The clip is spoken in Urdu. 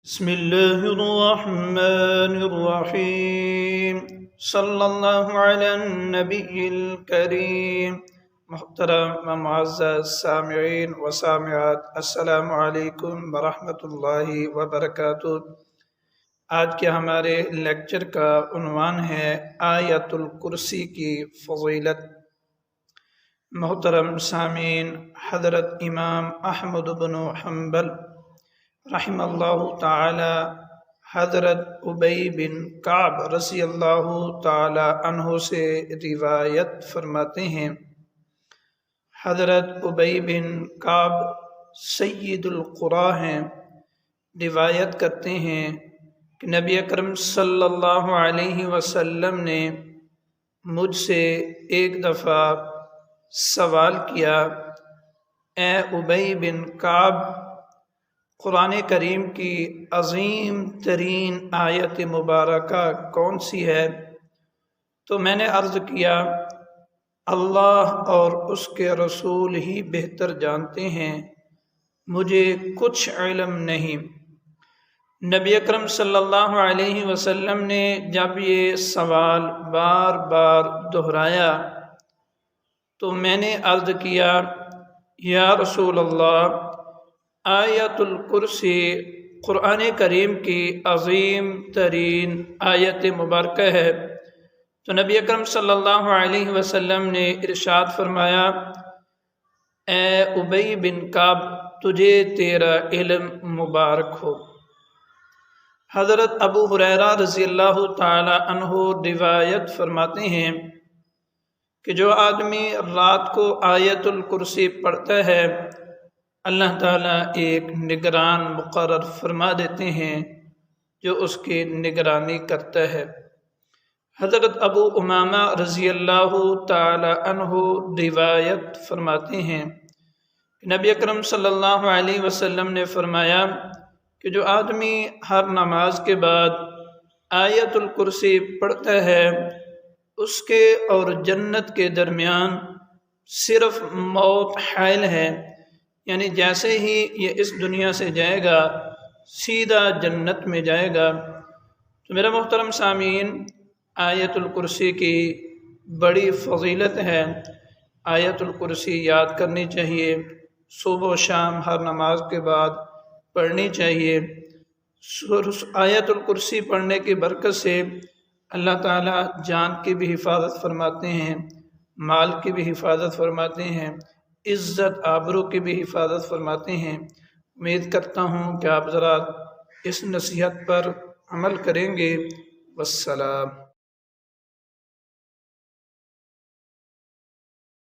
بسم اللہ الرحمن الرحیم صلی اللہ علی النبی الکریم۔ محترم و معزز سامعین و سامعات، السلام علیکم ورحمۃ اللہ وبرکاتہ۔ آج کے ہمارے لیکچر کا عنوان ہے آیت الکرسی کی فضیلت۔ محترم سامعین، حضرت امام احمد بن حنبل رحمہ اللہ تعالی حضرت ابی بن کعب رضی اللہ تعالی عنہ سے روایت فرماتے ہیں۔ حضرت ابی بن کعب سید القرا ہیں، روایت کرتے ہیں کہ نبی اکرم صلی اللہ علیہ وسلم نے مجھ سے ایک دفعہ سوال کیا، اے ابی بن کعب، قرآن کریم کی عظیم ترین آیت مبارکہ کون سی ہے؟ تو میں نے عرض کیا، اللہ اور اس کے رسول ہی بہتر جانتے ہیں، مجھے کچھ علم نہیں۔ نبی اکرم صلی اللہ علیہ وسلم نے جب یہ سوال بار بار دہرایا تو میں نے عرض کیا، یا رسول اللہ، آیت الکرسی قرآن کریم کی عظیم ترین آیت مبارکہ ہے۔ تو نبی اکرم صلی اللہ علیہ وسلم نے ارشاد فرمایا، اے ابی بن کعب، تجھے تیرا علم مبارک ہو۔ حضرت ابو ہریرہ رضی اللہ تعالی عنہ روایت فرماتے ہیں کہ جو آدمی رات کو آیت الکرسی پڑھتا ہے، اللہ تعالیٰ ایک نگران مقرر فرما دیتے ہیں جو اس کی نگرانی کرتا ہے۔ حضرت ابو امامہ رضی اللہ تعالی عنہ روایت فرماتے ہیں کہ نبی اکرم صلی اللہ علیہ وسلم نے فرمایا کہ جو آدمی ہر نماز کے بعد آیت الکرسی پڑھتا ہے، اس کے اور جنت کے درمیان صرف موت حائل ہے، یعنی جیسے ہی یہ اس دنیا سے جائے گا سیدھا جنت میں جائے گا۔ تو میرا محترم سامعین، آیت الکرسی کی بڑی فضیلت ہے، آیت الکرسی یاد کرنی چاہیے، صبح و شام ہر نماز کے بعد پڑھنی چاہیے۔ آیت الکرسی پڑھنے کی برکت سے اللہ تعالیٰ جان کی بھی حفاظت فرماتے ہیں، مال کی بھی حفاظت فرماتے ہیں، عزت آبرو کی بھی حفاظت فرماتے ہیں۔ امید کرتا ہوں کہ آپ ذرا اس نصیحت پر عمل کریں گے۔ والسلام۔